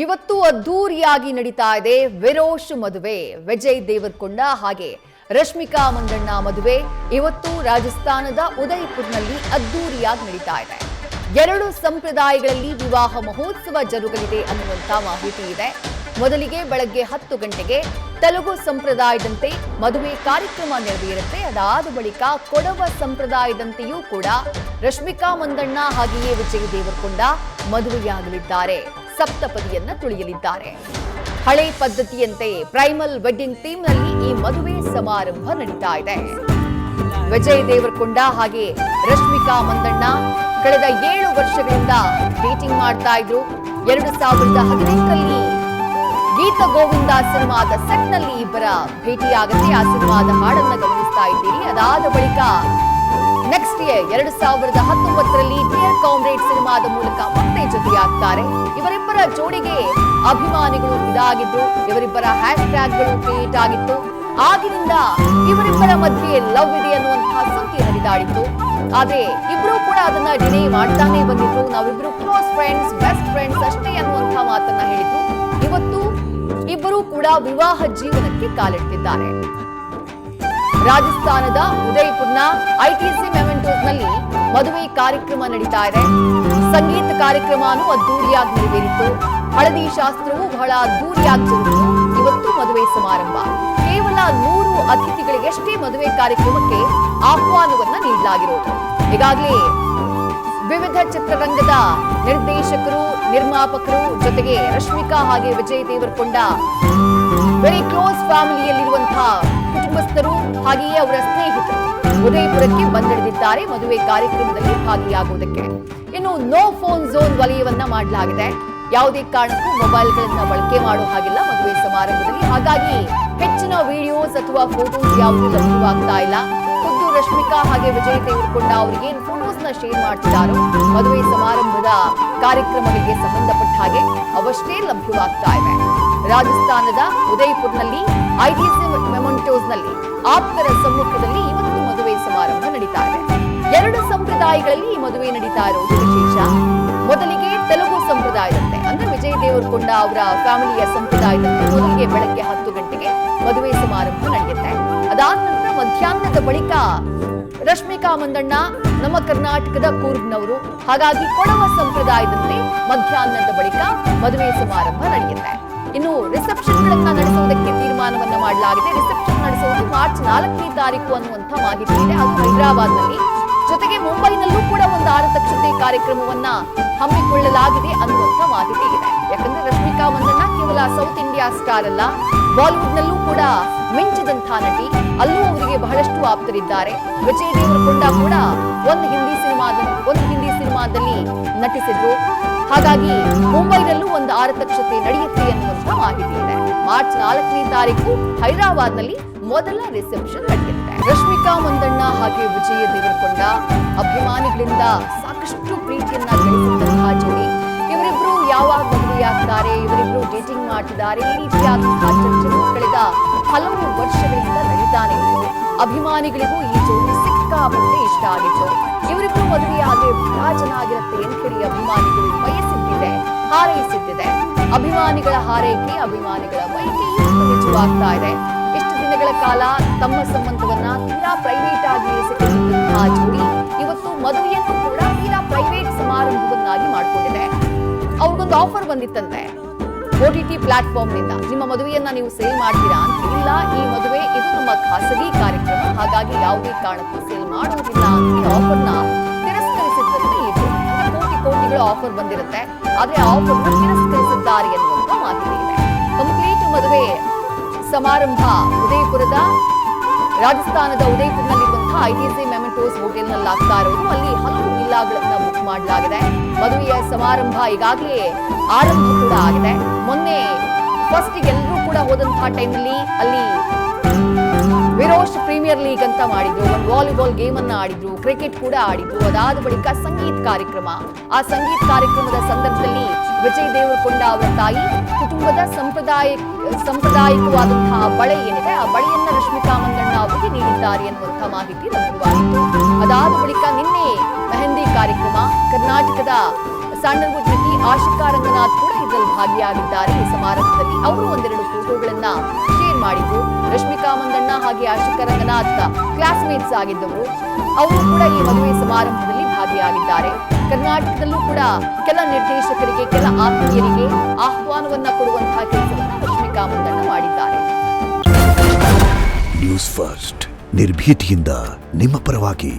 ಇವತ್ತು ಅದ್ದೂರಿಯಾಗಿ ನಡೀತಾ ಇದೆ ವಿರೋಶ್ ಮದುವೆ. ವಿಜಯ್ ದೇವರಕೊಂಡ ಹಾಗೆ ರಶ್ಮಿಕಾ ಮಂದಣ್ಣ ಮದುವೆ ಇವತ್ತು ರಾಜಸ್ಥಾನದ ಉದಯಪುರ್ನಲ್ಲಿ ಅದ್ದೂರಿಯಾಗಿ ನಡೀತಾ ಇದೆ. ಎರಡು ಸಂಪ್ರದಾಯಗಳಲ್ಲಿ ವಿವಾಹ ಮಹೋತ್ಸವ ಜರುಗಲಿದೆ ಅನ್ನುವಂತ ಮಾಹಿತಿ ಇದೆ. ಮೊದಲಿಗೆ ಬೆಳಗ್ಗೆ 10 ಗಂಟೆಗೆ ತೆಲುಗು ಸಂಪ್ರದಾಯದಂತೆ ಮದುವೆ ಕಾರ್ಯಕ್ರಮ ನೆರವೇರುತ್ತೆ. ಅದಾದ ಬಳಿಕ ಕೊಡವ ಸಂಪ್ರದಾಯದಂತೆಯೂ ಕೂಡ ರಶ್ಮಿಕಾ ಮಂದಣ್ಣ ಹಾಗೆಯೇ ವಿಜಯ್ ದೇವರಕೊಂಡ ಮದುವೆಯಾಗಲಿದ್ದಾರೆ. ಸಪ್ತಪದಿಯನ್ನ ತುಳಿಯಲಿದ್ದಾರೆ. ಹಳೆ ಪದ್ಧತಿಯಂತೆ ಪ್ರೈಮಲ್ ವೆಡ್ಡಿಂಗ್ ಥೀಮ್ ನಲ್ಲಿ ಈ ಮದುವೆ ಸಮಾರಂಭ ನಡೀತಾ ಇದೆ. ವಿಜಯ್ ದೇವರಕೊಂಡ ಹಾಗೆ ರಶ್ಮಿಕಾ ಮಂದಣ್ಣ ಕಳೆದ 7 ವರ್ಷಗಳಿಂದ ಡೇಟಿಂಗ್ ಮಾಡ್ತಾ ಇದ್ರು. 2018ರಲ್ಲಿ ಗೀತ ಗೋವಿಂದ ಸಿನಿಮಾದ ಸೆಟ್ ನಲ್ಲಿ ಇಬ್ಬರ ಭೇಟಿಯಾಗುತ್ತೆ. ಆ ಸಿನಿಮಾದ ಹಾಡನ್ನ ಗಮನಿಸ್ತಾ ಇದ್ದೀರಿ. ಅದಾದ ಬಳಿಕ ನೆಕ್ಸ್ಟ್ ಇಯರ್ 2019ರಲ್ಲಿ ಡಿಯರ್ ಕಾಮ್ರೇಡ್ ಸಿನಿಮಾದ ಮೂಲಕ ಮತ್ತೆ ಜೊತೆಯಾಗ್ತಾರೆ. ಇವರಿಬ್ಬರ ಜೋಡಿಗೆ ಅಭಿಮಾನಿಗಳು ಇದಾಗಿದ್ರು. ಇವರಿಬ್ಬರ ಹ್ಯಾಶ್ ಟ್ಯಾಗ್ಗಳು ಕ್ರಿಯೇಟ್ ಆಗಿತ್ತು. ಆಗಿನಿಂದ ಇವರಿಬ್ಬರ ಮಧ್ಯೆ ಲವ್ ಇದೆ ಅನ್ನುವಂತಹ ಸುದ್ದಿ ಹರಿದಾಡಿತ್ತು. ಆದ್ರೆ ಇಬ್ರು ಕೂಡ ಅದನ್ನ ಡಿನೇ ಮಾಡ್ತಾನೆ ಬಂದಿದ್ರು. ನಾವಿಬ್ರು ಕ್ಲೋಸ್ ಫ್ರೆಂಡ್ಸ್, ಬೆಸ್ಟ್ ಫ್ರೆಂಡ್ಸ್ ಅಷ್ಟೇ ಅನ್ನುವಂತಹ ಮಾತನ್ನ ಹೇಳಿದ್ರು. ಇವತ್ತು ಇಬ್ಬರು ಕೂಡ ವಿವಾಹ ಜೀವನಕ್ಕೆ ಕಾಲಿಡ್ತಿದ್ದಾರೆ. ರಾಜಸ್ಥಾನದ ಉದಯಪುರ್ನ ಐಟಿಸಿ ಮೆಮೆಂಟೋಸ್ ನಲ್ಲಿ ಮದುವೆ ಕಾರ್ಯಕ್ರಮ ನಡೀತಾ ಇದೆ. ಸಂಗೀತ ಕಾರ್ಯಕ್ರಮನೂ ಅದ್ದೂರಿಯಾಗಿ ನೆರವೇರಿತ್ತು. ಹಳದಿ ಶಾಸ್ತ್ರವು ಬಹಳ ಅದ್ದೂರಿಯಾಗಿ ಜರುಗಿತು. ಇವತ್ತು ಮದುವೆ ಸಮಾರಂಭ. ಕೇವಲ 100 ಅತಿಥಿಗಳಿಗಷ್ಟೇ ಮದುವೆ ಕಾರ್ಯಕ್ರಮಕ್ಕೆ ಆಹ್ವಾನವನ್ನ ನೀಡಲಾಗಿರೋದು. ಈಗಾಗಲೇ ವಿವಿಧ ಚಿತ್ರರಂಗದ ನಿರ್ದೇಶಕರು, ನಿರ್ಮಾಪಕರು ಜೊತೆಗೆ ರಶ್ಮಿಕಾ ಹಾಗೆ ವಿಜಯ್ ದೇವರಕೊಂಡ ವೆರಿ ಕ್ಲೋಸ್ ಫ್ಯಾಮಿಲಿಯಲ್ಲಿರುವಂತಹ ಕುಟುಂಬಸ್ಥರು ಹಾಗೆಯೇ ಅವರ ಸ್ನೇಹಿತರು ಉದಯಪುರಕ್ಕೆ ಬಂದಿಳಿದಿದ್ದಾರೆ ಮದುವೆ ಕಾರ್ಯಕ್ರಮದಲ್ಲಿ ಭಾಗಿಯಾಗುವುದಕ್ಕೆ. ಇನ್ನು ನೋ ಫೋನ್ ಝೋನ್ ವಲಯವನ್ನ ಮಾಡಲಾಗಿದೆ. ಯಾವುದೇ ಕಾರಣಕ್ಕೂ ಮೊಬೈಲ್ಗಳನ್ನ ಬಳಕೆ ಮಾಡೋ ಹಾಗಿಲ್ಲ ಮದುವೆ ಸಮಾರಂಭದಲ್ಲಿ. ಹಾಗಾಗಿ ಹೆಚ್ಚಿನ ವಿಡಿಯೋಸ್ ಅಥವಾ ಫೋಟೋಸ್ ಯಾವುದೂ ಲಭ್ಯವಾಗ್ತಾ ಇಲ್ಲ. ಖುದ್ದು ರಶ್ಮಿಕಾ ಹಾಗೆ ವಿಜಯ್ ದೇವರಕೊಂಡ ಅವರಿಗೆ ಏನು ಫೋಟೋಸ್ ನ ಶೇರ್ ಮಾಡ್ತಿದ್ದಾರೋ ಮದುವೆ ಸಮಾರಂಭದ ಕಾರ್ಯಕ್ರಮಗಳಿಗೆ ಸಂಬಂಧಪಟ್ಟ ಹಾಗೆ ಅವಷ್ಟೇ ಲಭ್ಯವಾಗ್ತಾ ಇವೆ. ರಾಜಸ್ಥಾನದ ಉದಯಪುರ್ನಲ್ಲಿ ಐಟಿಸಿ ಮೆಮೆಂಟೋಸ್ ನಲ್ಲಿ ಆಪ್ತರ ಸಮ್ಮುಖದಲ್ಲಿ ಇವತ್ತು ಮದುವೆ ಸಮಾರಂಭ ನಡೀತಾ ಇದೆ. 2 ಸಂಪ್ರದಾಯಗಳಲ್ಲಿ ಈ ಮದುವೆ ನಡೀತಾ ಇರುವುದು ವಿಶೇಷ. ಮೊದಲಿಗೆ ತೆಲುಗು ಸಂಪ್ರದಾಯದಂತೆ ಅಂದ್ರೆ ವಿಜಯ್ ದೇವರಕೊಂಡ ಅವರ ಫ್ಯಾಮಿಲಿಯ ಸಂಪ್ರದಾಯದಂತೆ ಮೊದಲಿಗೆ ಬೆಳಗ್ಗೆ 10 ಗಂಟೆಗೆ ಮದುವೆ ಸಮಾರಂಭ ನಡೆಯುತ್ತೆ. ಅದಾದ ನಂತರ ಮಧ್ಯಾಹ್ನದ ಬಳಿಕ ರಶ್ಮಿಕಾ ಮಂದಣ್ಣ ನಮ್ಮ ಕರ್ನಾಟಕದ ಕೂರ್ಗ್ನವರು. ಹಾಗಾಗಿ ಕೊಡವ ಸಂಪ್ರದಾಯದಂತೆ ಮಧ್ಯಾಹ್ನದ ಬಳಿಕ ಮದುವೆ ಸಮಾರಂಭ ನಡೆಯುತ್ತೆ. ಇನ್ನು ರಿಸೆಪ್ಷನ್ ಗಳನ್ನ ನಡೆಸುವುದಕ್ಕೆ ತೀರ್ಮಾನವನ್ನ ಮಾಡಲಾಗಿದೆ. ರಿಸೆಪ್ಷನ್ ನಡೆಸುವುದು ಮಾರ್ಚ್ 4ನೇ ತಾರೀಕು ಅನ್ನುವಂಥ ಮಾಹಿತಿ ಇದೆ. ಅದು ಹೈದರಾಬಾದ್ನಲ್ಲಿ. ಜೊತೆಗೆ ಮುಂಬೈನಲ್ಲೂ ಕೂಡ ಒಂದು ಆರತಕ್ಷತೆ ಕಾರ್ಯಕ್ರಮವನ್ನ ಹಮ್ಮಿಕೊಳ್ಳಲಾಗಿದೆ ಅನ್ನುವಂಥ ಮಾಹಿತಿ ಇದೆ. ಯಾಕಂದ್ರೆ ರಶ್ಮಿಕಾ ಮಂದಣ್ಣ ಕೇವಲ ಸೌತ್ ಇಂಡಿಯಾ ಸ್ಟಾರ್ ಅಲ್ಲ, ಬಾಲಿವುಡ್ ನಲ್ಲೂ ಕೂಡ ಮಿಂಚಿದಂತಹ ನಟಿ. ಅಲ್ಲೂ ಅವರಿಗೆ ಬಹಳಷ್ಟು ಆಪ್ತರಿದ್ದಾರೆ. ವಿಜಯ್ ದೇವರಕೊಂಡ ಕೂಡ ಒಂದು ಹಿಂದಿ ಸಿನಿಮಾದಲ್ಲಿ ನಟಿಸಿದ್ರು. ಹಾಗಾಗಿ ಮುಂಬೈನಲ್ಲೂ ಒಂದು ಆರತಕ್ಷತೆ ನಡೆಯುತ್ತೆ ಅನ್ನುವಂಥ ಮಾಹಿತಿ ಇದೆ. ಮಾರ್ಚ್ 4ನೇ ತಾರೀಕು ಹೈದರಾಬಾದ್ನಲ್ಲಿ ಮೊದಲ ರಿಸೆಪ್ಷನ್ ನಡೆಯುತ್ತೆ. ರಶ್ಮಿಕಾ ಮಂದಣ್ಣ ಹಾಗೆ ವಿಜಯ್ ದೇವರಕೊಂಡ ಅಭಿಮಾನಿಗಳಿಂದ ಸಾಕಷ್ಟು ಪ್ರೀತಿಯನ್ನ ಗಳಿಸಿದಂತಹ ಜೋಡಿ. ಇವರಿಬ್ರು ಯಾವಾಗ ಮದುವೆಯಾಗ್ತಾರೆ, ಇವರಿಬ್ರು ಡೇಟಿಂಗ್ ಮಾಡ್ತಿದ್ದಾರೆ, ಈ ರೀತಿಯಾದಂತಹ ಚರ್ಚೆಗಳು ಕಳೆದ ಹಲವು ವರ್ಷಗಳಿಂದ ನಡೀತಾನೆ ಇತ್ತು. ಅಭಿಮಾನಿಗಳಿಗೂ ಈ ಜೋಡಿ ಸಿಕ್ಕಾಪಟ್ಟೆ ಇಷ್ಟ ಆಗಿತ್ತು. ಇವರಿಬ್ರು ಮದುವೆಯಾಗಿ ಬಹಳ ಚೆನ್ನಾಗಿರುತ್ತೆ ಅಂತ ಹೇಳಿ ಅಭಿಮಾನಿಗಳು ಬಯಸಿದ್ದಿದೆ, ಹಾರೈಸಿದ್ದಿದೆ. ಅಭಿಮಾನಿಗಳ ಹಾರೈಕೆ, ಅಭಿಮಾನಿಗಳ ಬಯಕೆ ನಿಜವಾಗ್ತಾ ಇದೆ. ಇಷ್ಟು ದಿನಗಳ ಕಾಲ ತಮ್ಮ ಸಂಬಂಧವನ್ನ ತೀರಾ ಪ್ರೈವೇಟ್ ಆಗಿ ಇರಿಸಿಕೊಂಡಿದ್ದಂತಹ ಜೋಡಿ ಇವತ್ತು ಮದುವೆಯನ್ನು ಕೂಡ ತೀರಾ ಪ್ರೈವೇಟ್ ಸಮಾರಂಭವನ್ನಾಗಿ ಮಾಡಿಕೊಂಡಿದೆ. ಅವ್ರಿಗೊಂದು ಆಫರ್ ಬಂದಿತ್ತಂತೆ OTT ಪ್ಲಾಟ್ಫಾರ್ಮ್ ನಿಂದ, ನಿಮ್ಮ ಮದುವೆಯನ್ನ ನೀವು ಸೇಲ್ ಮಾಡ್ತೀರಾ ಅಂತ. ಇಲ್ಲ, ಈ ಮದುವೆ ಇದು ನಮ್ಮ ಖಾಸಗಿ ಕಾರ್ಯಕ್ರಮ, ಹಾಗಾಗಿ ಯಾವುದೇ ಕಾರಣಕ್ಕೂ ಸೇಲ್ ಮಾಡುವುದಿಲ್ಲ ಅಂತ ಆಫರ್ನ ತಿರಸ್ಕರಿಸಿದ್ದಂತೆ ಇದು. ಕೋಟಿಗಳ ಆಫರ್ ಬಂದಿರುತ್ತೆ, ಆದ್ರೆ ಆಫರ್ನ ತಿರಸ್ಕರಿಸಿದ್ದಾರೆ ಎನ್ನುವಂತ ಮಾಹಿತಿ ಇದೆ. ಕಂಪ್ಲೀಟ್ ಮದುವೆ ಸಮಾರಂಭ ಉದಯಪುರದ ರಾಜಸ್ಥಾನದ ಉದಯಪುರ್ನಲ್ಲಿರುವಂತಹ ಐಟಿಸಿ ಮೆಮೆಂಟೋಸ್ ಹೋಟೆಲ್ ನಲ್ಲಿ ಆಗ್ತಾ ಇರೋದು. ಅಲ್ಲಿ ಹಲವು ವಿಲ್ಲಾಗಳನ್ನ ಬುಕ್ ಮಾಡಲಾಗಿದೆ. ಮದುವೆಯ ಸಮಾರಂಭ ಈಗಾಗಲೇ ಆರಂಭ ಕೂಡ ಆಗಿದೆ. ಮೊನ್ನೆ ಫಸ್ಟ್ ಎಲ್ಲರೂ ಕೂಡ ಹೋದಂತಹ ಟೈಮಲ್ಲಿ ಅಲ್ಲಿ ವಿರೋಶ್ ಪ್ರೀಮಿಯರ್ ಲೀಗ್ ಅಂತ ಮಾಡಿದ್ರು, ಒಂದು ವಾಲಿಬಾಲ್ ಗೇಮ್ ಅನ್ನ ಆಡಿದ್ರು, ಕ್ರಿಕೆಟ್ ಕೂಡ ಆಡಿದ್ರು. ಅದಾದ ಬಳಿಕ ಸಂಗೀತ ಕಾರ್ಯಕ್ರಮ. ಆ ಸಂಗೀತ ಕಾರ್ಯಕ್ರಮದ ಸಂದರ್ಭದಲ್ಲಿ ವಿಜಯ್ ದೇವರಕೊಂಡ ಅವರ ತಾಯಿ ಕುಟುಂಬದ ಸಾಂಪ್ರದಾಯಿಕವಾದಂತಹ ಬಳೆ ಏನಿದೆ ಆ ಬಳೆಯನ್ನ ರಶ್ಮಿಕಾ ಮಂದಣ್ಣ ಅವರಿಗೆ ನೀಡಿದ್ದಾರೆ ಎನ್ನುವಂತಹ ಮಾಹಿತಿ ಲಭ್ಯವಾಗಿತ್ತು. ಅದಾದ ಬಳಿಕ ನಿನ್ನೆ ಮೆಹಂದಿ ಕಾರ್ಯಕ್ರಮ. ಕರ್ನಾಟಕದ ಸ್ಯಾಂಡಲ್ವುಡ್ ನಟಿ ಆಶಿಕಾ ರಂಗನಾಥ್ ಕೂಡ ಇದರಲ್ಲಿ ಕಾರ್ಯಕ್ರಮದಲ್ಲಿ ಭಾಗಿಯಾಗಿದ್ದಾರೆ. ಈ ಸಮಾರಂಭದಲ್ಲಿ ಅವರು ಒಂದೆರಡು ಫೋಟೋಗಳನ್ನ ಶೇರ್ ಮಾಡಿದ್ರು. ರಶ್ಮಿಕಾ ಮಂದಣ್ಣ ಹಾಗೆ ಆಶಿಕಾ ರಂಗನಾಥ್ ಕ್ಲಾಸ್ಮೇಟ್ಸ್ ಆಗಿದ್ದವರು. ಅವರು ಕೂಡ ಈ ಮದುವೆ ಸಮಾರಂಭದಲ್ಲಿ ಭಾಗಿಯಾಗಿದ್ದಾರೆ. ಕರ್ನಾಟಕದಲ್ಲೂ ಕೂಡ ಕೆಲ ನಿರ್ದೇಶಕರಿಗೆ, ಕೆಲ ಆತ್ಮೀಯರಿಗೆ ಆಹ್ವಾನವನ್ನ ಕೊಡುವಂತಹ ಕೆಲಸವನ್ನು ರಶ್ಮಿಕಾ ಮಂದಣ್ಣ ಮಾಡಿದ್ದಾರೆ. ನ್ಯೂಸ್ ಫಸ್ಟ್ ನಿರ್ಭೀತಿಯಿಂದ ನಿಮ್ಮ ಪರವಾಗಿ.